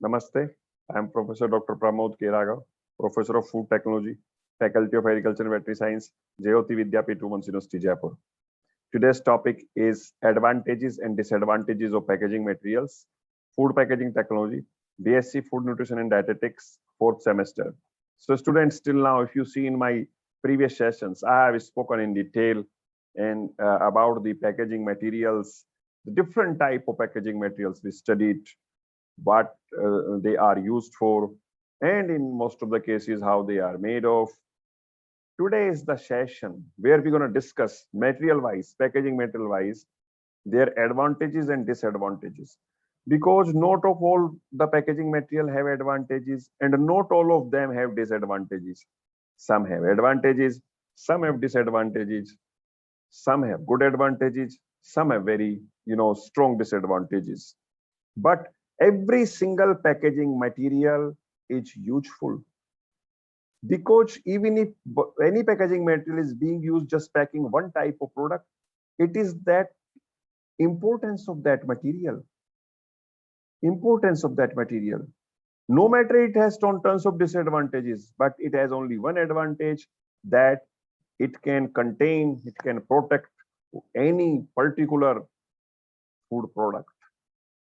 Namaste. I am Professor Dr. Pramod K. Raghav, Professor of Food Technology, Faculty of Agriculture and Veterinary Science, Jayoti Vidyapeeth Women's University, Jaipur. Today's topic is advantages and disadvantages of packaging materials, food packaging technology, BSc Food Nutrition and Dietetics, fourth semester. So students, till now, if you see in my previous sessions, I have spoken in detail and about the packaging materials, the different type of packaging materials we studied, what they are used for, and in most of the cases, how they are made of. Today is the session where we're going to discuss material-wise, packaging material-wise, their advantages and disadvantages. Because not of all the packaging material have advantages and not all of them have disadvantages. Some have advantages, some have disadvantages, some have good advantages, some have very, strong disadvantages. But every single packaging material is useful, because even if any packaging material is being used just packing one type of product, it is that importance of that material, no matter it has tons of disadvantages, but it has only one advantage, that it can contain, it can protect any particular food product.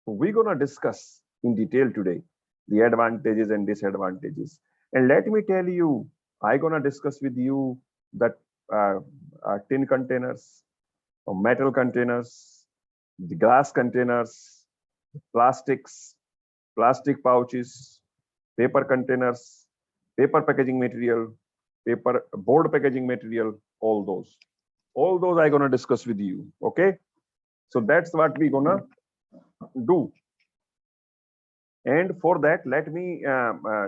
So we're going to discuss in detail today the advantages and disadvantages. And let me tell you, I'm going to discuss with you that tin containers, metal containers, the glass containers, plastics, plastic pouches, paper containers, paper packaging material, paper board packaging material, all those I'm going to discuss with you. Okay, so that's what we're going to do. And for that, let me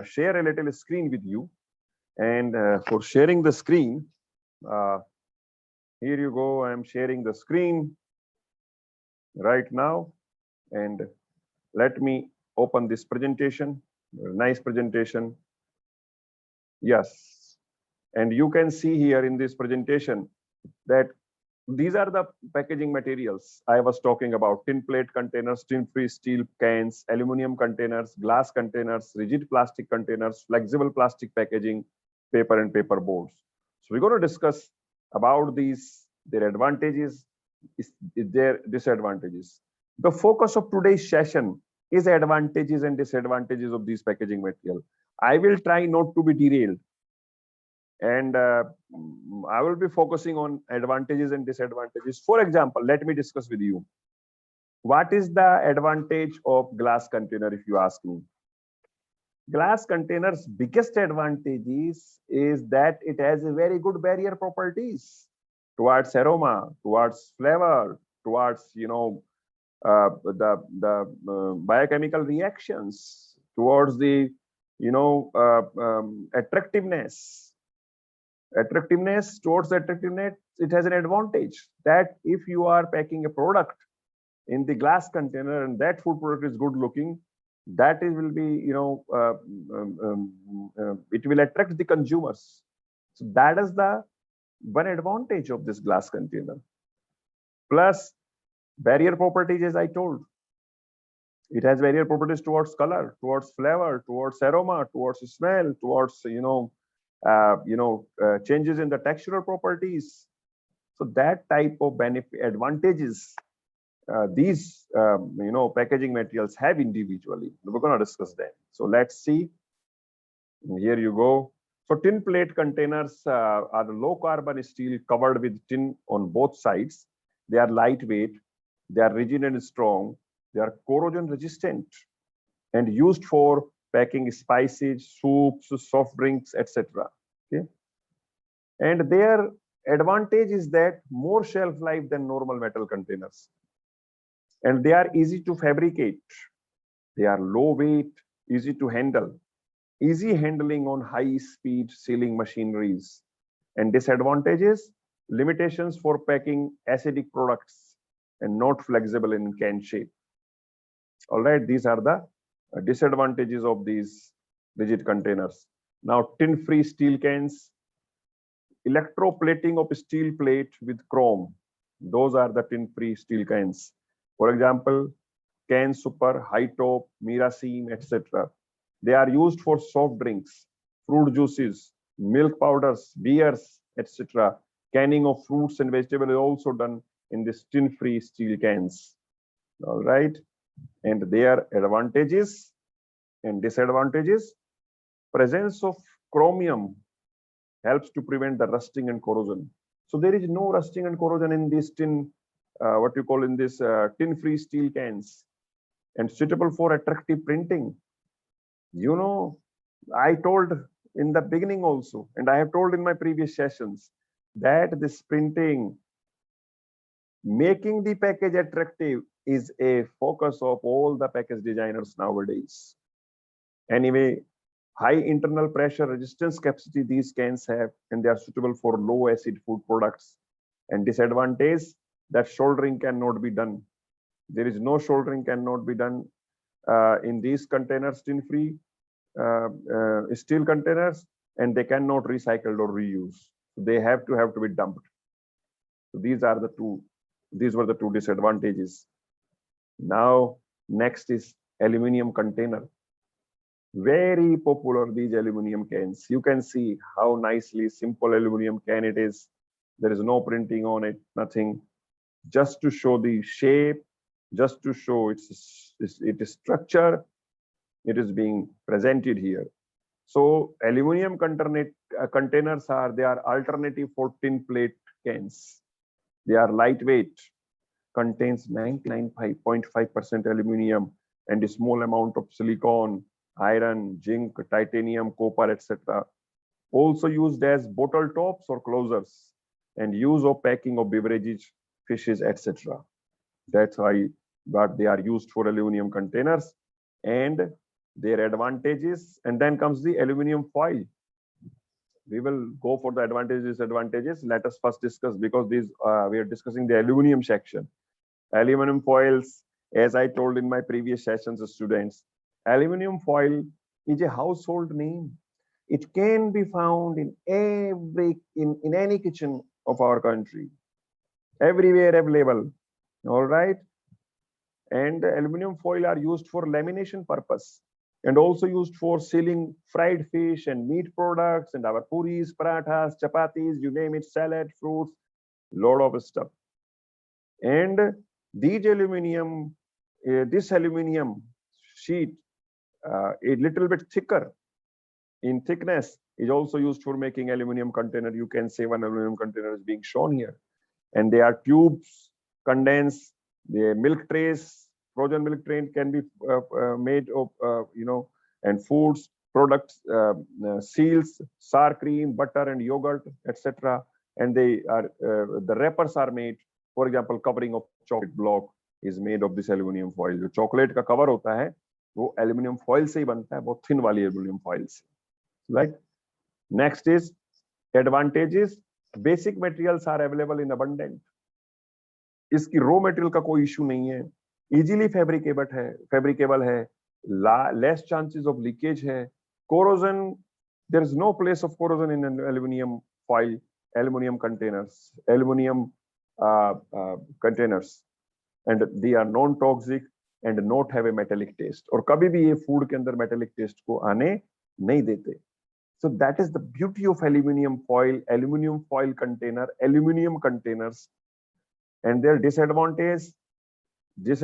share a little screen with you. And for sharing the screen, here you go. I'm sharing the screen right now. And let me open this presentation. Nice presentation. Yes. And you can see here in this presentation that these are the packaging materials I was talking about: tin plate containers, tin-free steel cans, aluminum containers, glass containers, rigid plastic containers, flexible plastic packaging, paper and paper boards. So we're going to discuss about these, their advantages, their disadvantages. The focus of today's session is advantages and disadvantages of these packaging material. I will try not to be derailed, and I will be focusing on advantages and disadvantages. For example, let me discuss with you, what is the advantage of glass container, if you ask me. Glass containers biggest advantage is that it has a very good barrier properties towards aroma, towards flavor, towards biochemical reactions, towards the attractiveness. Towards attractiveness, it has an advantage that if you are packing a product in the glass container and that food product is good looking, that it will be it will attract the consumers. So that is the one advantage of this glass container. Plus barrier properties, as I told, it has barrier properties towards color, towards flavor, towards aroma, towards smell, towards changes in the textural properties. So that type of advantages these packaging materials have individually. We're going to discuss that. So let's see. Here you go. So tin plate containers are the low carbon steel covered with tin on both sides. They are lightweight, they are rigid and strong, they are corrosion resistant, and used for packing spices, soups, soft drinks, etc. Okay, and their advantage is that more shelf life than normal metal containers, and they are easy to fabricate, they are low weight, easy to handle, easy handling on high speed sealing machineries. And disadvantages: limitations for packing acidic products and not flexible in can shape. All right, these are the disadvantages of these rigid containers. Now, tin-free steel cans, electroplating of steel plate with chrome. Those are the tin-free steel cans. For example, Can Super, High Top, Mirasim, etc. They are used for soft drinks, fruit juices, milk powders, beers, etc. Canning of fruits and vegetables is also done in the tin-free steel cans. All right, and their advantages and disadvantages. Presence of chromium helps to prevent the rusting and corrosion. So there is no rusting and corrosion in this tin, what you call in this tin-free steel cans, and suitable for attractive printing. You know, I told in the beginning also, and I have told in my previous sessions, that this printing, making the package attractive, is a focus of all the package designers nowadays. Anyway, high internal pressure resistance capacity these cans have, and they are suitable for low acid food products. And disadvantage, that soldering cannot be done. There is no soldering cannot be done in these containers, tin-free steel containers, and they cannot recycled or reuse. They have to be dumped. So these were the two disadvantages. Now next is aluminum container. Very popular, these aluminum cans. You can see how nicely simple aluminum can it is. There is no printing on it, nothing. Just to show the shape, just to show its structure, it is being presented here. So aluminum containers are alternative for tin plate cans. They are lightweight, contains 99.5% aluminum and a small amount of silicon, iron, zinc, titanium, copper, etc. Also used as bottle tops or closers, and use of packing of beverages, fishes, etc. That's why but they are used for aluminum containers and their advantages. And then comes the aluminum foil. We will go for the advantages, disadvantages. Let us first discuss, because these we are discussing the aluminum section. Aluminum foils, as I told in my previous sessions, students, aluminum foil is a household name. It can be found in in any kitchen of our country, everywhere available. All right, and aluminum foil are used for lamination purpose, and also used for sealing fried fish and meat products and our puris, parathas, chapatis, you name it, salad, fruits, lot of stuff. And these aluminum, this aluminum sheet, a little bit thicker in thickness, is also used for making aluminum container. You can say one aluminum container is being shown here, and they are tubes, condense, the milk trays, frozen milk tray can be made of and foods products, seals, sour cream, butter, and yogurt, etc. And they are the wrappers are made, for example, covering of chocolate block is made of this aluminum foil. जो chocolate का cover होता है वो aluminum foil से ही बनता है, बहुत thin वाली aluminum foil से, right? Next is advantages. Basic materials are available in abundant. इसकी raw material का कोई issue नहीं है, easily fabricable है, less chances of leakage है, corrosion, there is no place of corrosion in an aluminum foil, aluminum containers, containers, and they are non-toxic and not have a metallic taste. और कभी भी ये food के अंदर metallic taste को आने नहीं देते. So that is the beauty of aluminum foil container, aluminum containers. And their disadvantage is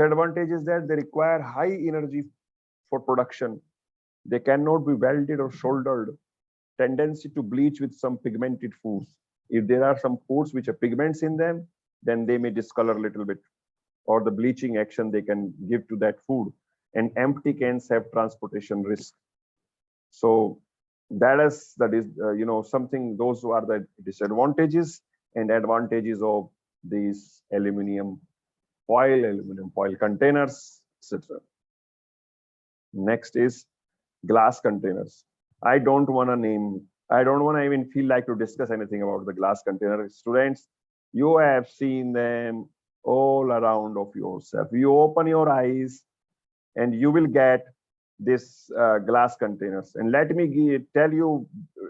that they require high energy for production. They cannot be welded or soldered. Tendency to bleach with some pigmented foods. If there are some foods which have pigments in them, then they may discolor a little bit, or the bleaching action they can give to that food. And empty cans have transportation risk. So that is something. Those are the disadvantages and advantages of these aluminum foil containers, etc. Next is glass containers. I don't want to even feel like to discuss anything about the glass container. Students, you have seen them all around of yourself. You open your eyes and you will get this glass containers. And let me tell you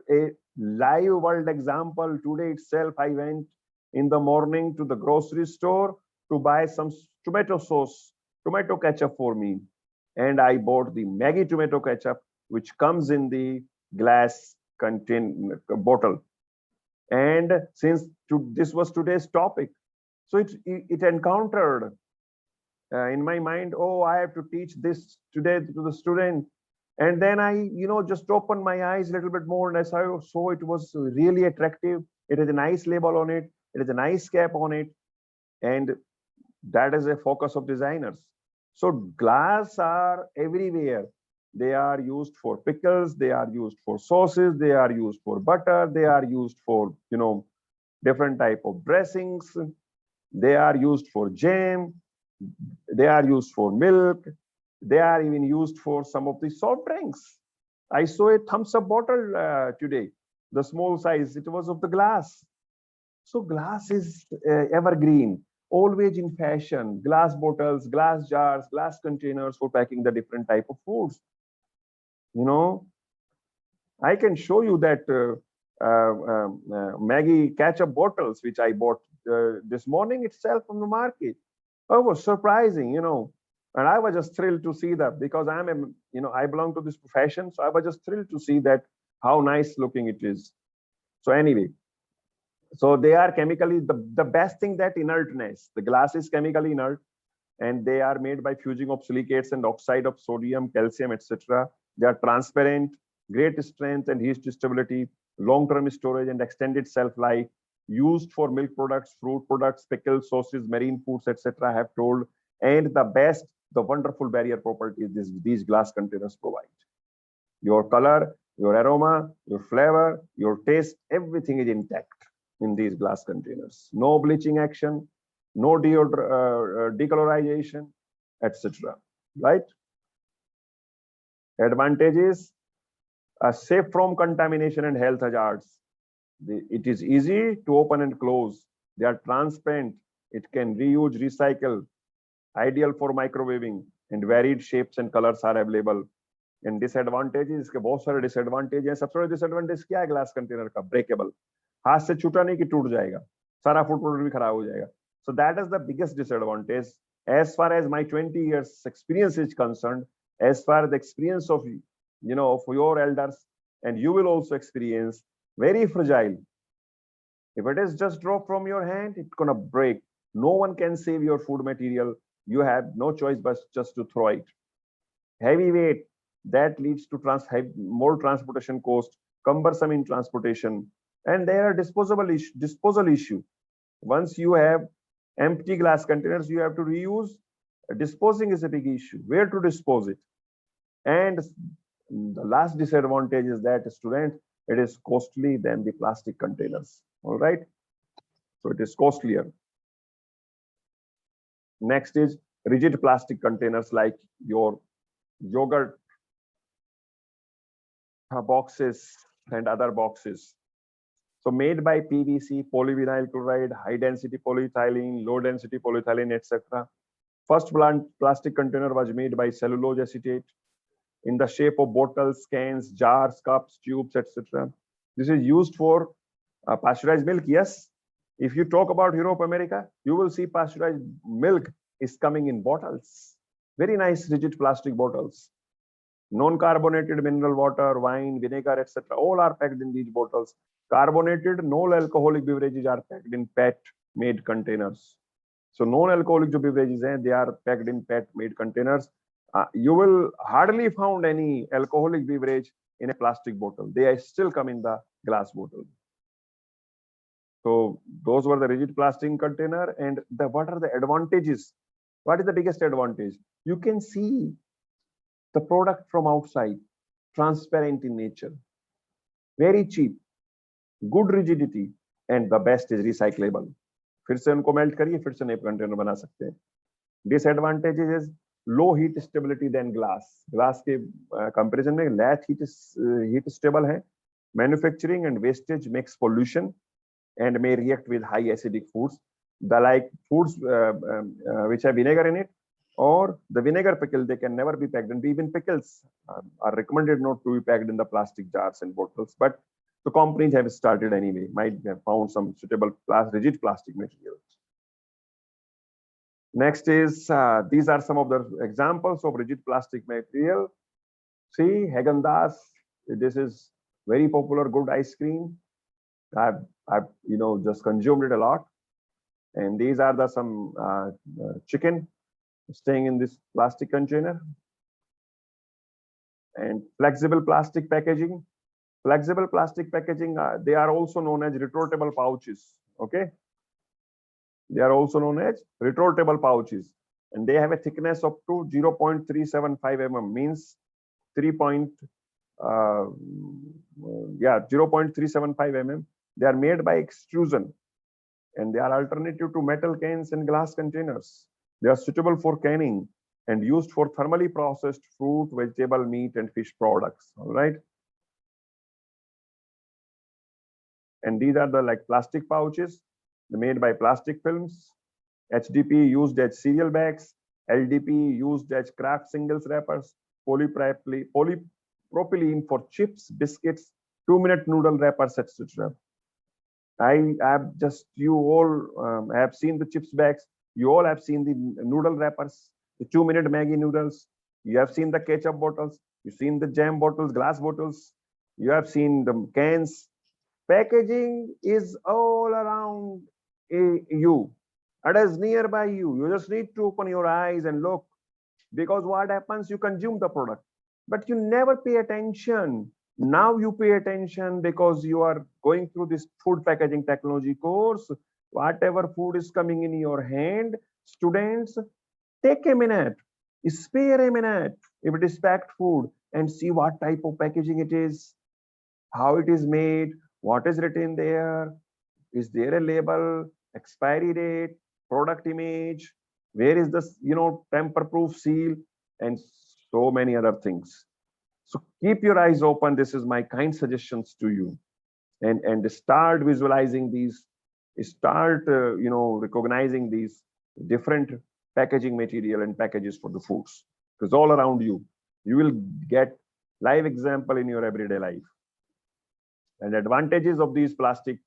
a live world example. Today itself, I went in the morning to the grocery store to buy some tomato sauce tomato ketchup for me. And I bought the Maggie tomato ketchup, which comes in the glass bottle. And since this was today's topic, so it encountered in my mind, oh, I have to teach this today to the student. And then I, just opened my eyes a little bit more, and I saw it was really attractive. It has a nice label on it. It has a nice cap on it. And that is a focus of designers. So glass are everywhere. They are used for pickles. They are used for sauces. They are used for butter. They are used for, different type of dressings. They are used for jam. They are used for milk. They are even used for some of the soft drinks. I saw a thumbs up bottle today, the small size. It was of the glass. So glass is evergreen, always in fashion. Glass bottles, glass jars, glass containers for packing the different type of foods. I can show you that Maggie ketchup bottles, which I bought this morning itself from the market. Oh, it was surprising, and I was just thrilled to see that, because I belong to this profession. So I was just thrilled to see that, how nice looking it is. So anyway, so they are chemically, the best thing, that inertness. The glass is chemically inert, and they are made by fusing of silicates and oxide of sodium, calcium, etc. They are transparent, great strength and heat stability, long-term storage and extended shelf life, used for milk products, fruit products, pickles, sauces, marine foods, etc. I have told. And the wonderful barrier properties these glass containers provide. Your color, your aroma, your flavor, your taste, everything is intact in these glass containers. No bleaching action, no decolorization, etc. Right? Advantages: safe from contamination and health hazards. It is easy to open and close. They are transparent. It can reuse, recycle. Ideal for microwaving, and varied shapes and colors are available. And disadvantages, इसके बहुत सारे disadvantage हैं. सबसे बड़ा disadvantage क्या है glass container का? Breakable. हाथ से छूटा नहीं कि टूट जाएगा, सारा फूड प्रोडक्ट भी खराब हो जाएगा. So that is the biggest disadvantage. As far as my 20 years experience is concerned, as far as the experience of of your elders, and you will also experience, very fragile. If it is just drop from your hand, it's gonna break. No one can save your food material. You have no choice but just to throw it. Heavy weight, that leads to more transportation cost, cumbersome in transportation, and there are disposal issue. Once you have empty glass containers, you have to reuse. Disposing is a big issue. Where to dispose it? And the last disadvantage is that, student, it is costly than the plastic containers. All right, so it is costlier. Next is rigid plastic containers, like your yogurt boxes and other boxes. So made by PVC, polyvinyl chloride, high density polyethylene, low density polyethylene, etc. First plastic container was made by cellulose acetate in the shape of bottles, cans, jars, cups, tubes, etc. This is used for pasteurized milk. Yes, if you talk about Europe, America, you will see pasteurized milk is coming in bottles. Very nice rigid plastic bottles. Non-carbonated mineral water, wine, vinegar, etc. all are packed in these bottles. Carbonated, non-alcoholic beverages are packed in PET-made containers. So non-alcoholic beverages, they are packed in PET-made containers. You will hardly find any alcoholic beverage in a plastic bottle. They still come in the glass bottle. So those were the rigid plastic container. And what are the advantages? What is the biggest advantage? You can see the product from outside, transparent in nature, very cheap, good rigidity, and the best is recyclable. फिर से उनको melt करिए, फिर से नए container बना सकते हैं. Disadvantages is low heat stability than glass. Glass के comparison में less heat stable है. Manufacturing and wastage makes pollution and may react with high acidic foods. The like foods which have vinegar in it, or the vinegar pickle, they can never be packed. And even pickles are recommended not to be packed in the plastic jars and bottles. But the companies have started anyway, might have found some suitable rigid plastic materials. Next is these are some of the examples of rigid plastic material. See, Häagen-Dazs, this is very popular, good ice cream. I've just consumed it a lot. And these are the some chicken staying in this plastic container. And flexible plastic packaging. Flexible plastic packaging, they are also known as retortable pouches. Okay. They are also known as retortable pouches. And they have a thickness up to 0.375 mm, means 0.375 mm. They are made by extrusion and they are alternative to metal cans and glass containers. They are suitable for canning and used for thermally processed fruit, vegetable, meat, and fish products. All right. And these are the like plastic pouches made by plastic films. HDP used as cereal bags. LDP used as Kraft singles wrappers. Polypropylene for chips, biscuits, 2-minute noodle wrappers, etc. I have just, you all have seen the chips bags. You all have seen the noodle wrappers, the 2-minute Maggi noodles. You have seen the ketchup bottles. You've seen the jam bottles, glass bottles. You have seen the cans. Packaging is all around you. It is nearby you. You just need to open your eyes and look, because what happens, you consume the product, but you never pay attention. Now you pay attention because you are going through this food packaging technology course. Whatever food is coming in your hand, students, take a minute, spare a minute if it is packed food and see what type of packaging it is, how it is made, what is written there, is there a label, expiry date, product image, where is this tamper proof seal, and so many other things. So keep your eyes open. This is my kind suggestions to you, and start visualizing these, start recognizing these different packaging material and packages for the foods, because all around you will get live example in your everyday life. And advantages of these plastic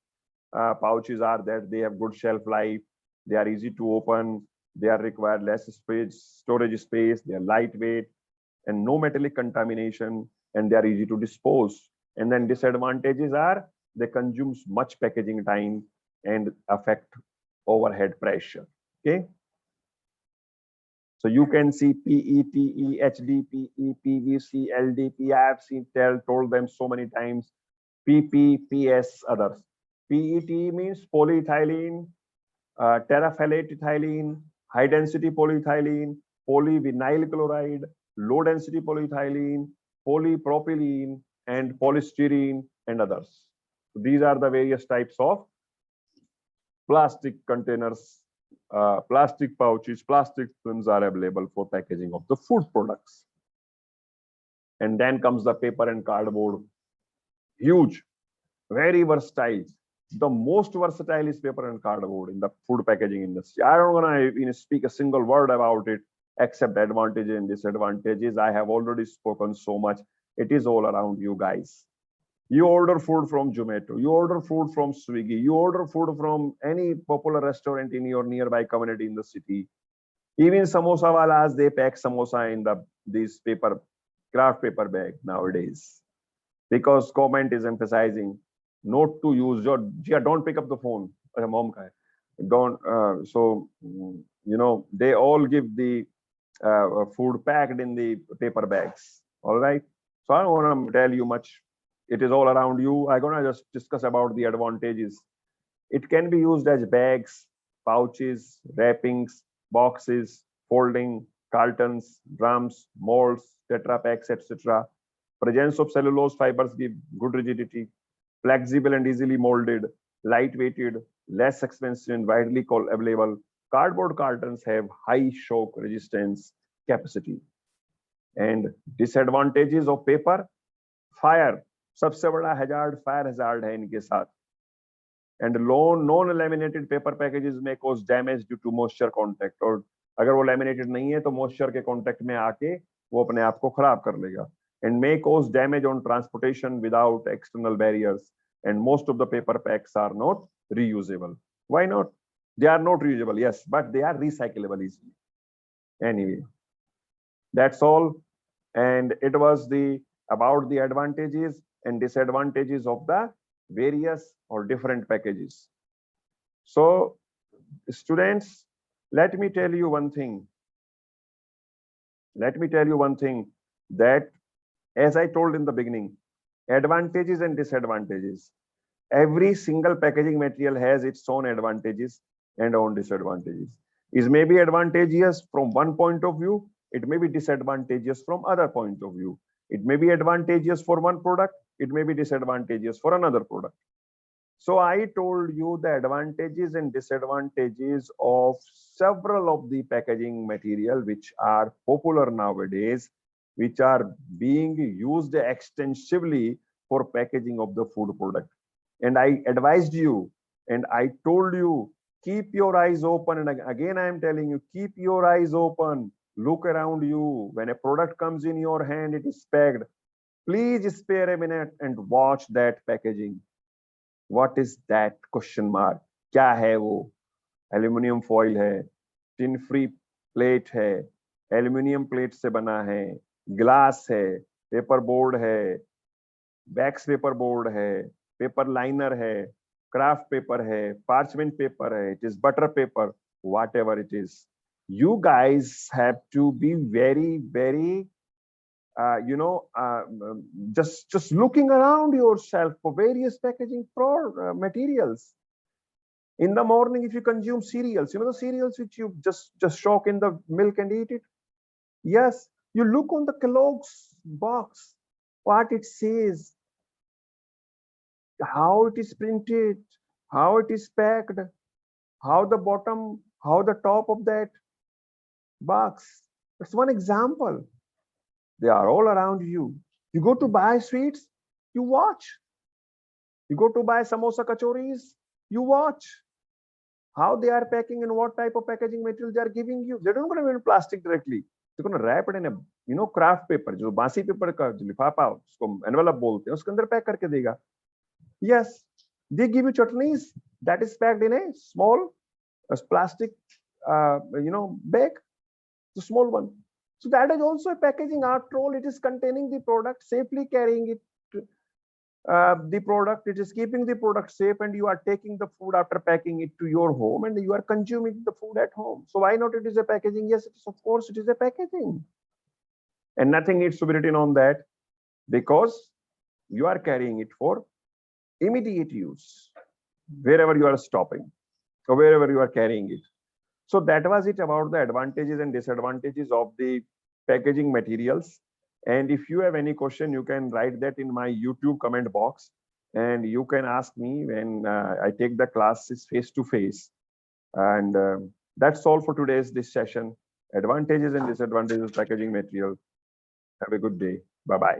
pouches are that they have good shelf life, they are easy to open, they are require less storage space, they are lightweight and no metallic contamination, and they are easy to dispose. And then disadvantages are they consume much packaging time and affect overhead pressure. Okay. So you can see PE, PE, HDPE, PVC, LDP. I have told them so many times. PP, PS, others. PET means polyethylene, terephthalate ethylene, high density polyethylene, polyvinyl chloride, low density polyethylene, polypropylene, and polystyrene, and others. So these are the various types of plastic containers, plastic pouches, plastic films are available for packaging of the food products. And then comes the paper and cardboard. Huge, very versatile. The most versatile is paper and cardboard in the food packaging industry. I don't want to speak a single word about it except advantages and disadvantages. I have already spoken so much. It is all around you guys. You order food from Zomato, you order food from Swiggy, you order food from any popular restaurant in your nearby community in the city. Even samosa walas, they pack samosa in these craft paper bag nowadays, because government is emphasizing not to use don't pick up the phone. Mom don't. So they all give the food packed in the paper bags. All right. So I don't want to tell you much. It is all around you. I'm gonna just discuss about the advantages. It can be used as bags, pouches, wrappings, boxes, folding, cartons, drums, molds, tetra packs, etc. Presence of cellulose fibers give good rigidity, flexible and easily molded, lightweighted, less expensive and widely available. Cardboard cartons have high shock resistance capacity. And disadvantages of paper, fire. सबसे बड़ा hazard fire hazard है इनके साथ. And non-laminated paper packages may cause damage due to moisture contact. और अगर वो laminated नहीं है तो moisture के contact में आके वो अपने आप को खराब कर लेगा. And may cause damage on transportation without external barriers. And most of the paper packs are not reusable. Why not? They are not reusable, yes, but they are recyclable easily. Anyway, that's all. And it was the about the advantages and disadvantages of the various or different packages. So students, let me tell you one thing. Let me tell you one thing, that as I told in the beginning, advantages and disadvantages. Every single packaging material has its own advantages and own disadvantages. It may be advantageous from one point of view, it may be disadvantageous from other point of view. It may be advantageous for one product, it may be disadvantageous for another product. So I told you the advantages and disadvantages of several of the packaging material which are popular nowadays, which are being used extensively for packaging of the food product. And I advised you and I told you, keep your eyes open. And again, I am telling you, keep your eyes open. Look around you. When a product comes in your hand, it is packed. Please spare a minute and watch that packaging. What is that question mark? क्या है वो? Aluminium foil है, tin free plate है, aluminium plate से बना है, glass है, paper board है, बैक्स पेपर बोर्ड है, पेपर लाइनर है, क्राफ्ट पेपर है, पार्चमेंट पेपर है, it is butter paper, whatever it is. You guys have to be very just looking around yourself for various packaging materials. In the morning, if you consume cereals, you know the cereals which you just soak in the milk and eat it. Yes, you look on the Kellogg's box, what it says, how it is printed, how it is packed, how the bottom, how the top of that box. That's one example. They are all around you. You go to buy sweets, you watch. You go to buy samosa kachoris, you watch how they are packing and what type of packaging material they are giving you. They're not going to be in plastic directly. They're going to wrap it in a craft paper, जो बासी paper का जो लिफाफा उसको envelope बोलते हैं, उसके अंदर पैक करके देगा. Yes, they give you chutneys that is packed in a small plastic bag, the small one. So that is also a packaging. After all, it is containing the product, safely carrying it. The product, it is keeping the product safe, and you are taking the food after packing it to your home, and you are consuming the food at home. So why not it is a packaging? Yes, it is, of course it is a packaging. And nothing needs to be written on that, because you are carrying it for immediate use, wherever you are stopping or wherever you are carrying it. So that was it about the advantages and disadvantages of the packaging materials. And if you have any question, you can write that in my YouTube comment box, and you can ask me when I take the classes face to face. And that's all for this session. Advantages and disadvantages of packaging material. Have a good day. Bye-bye.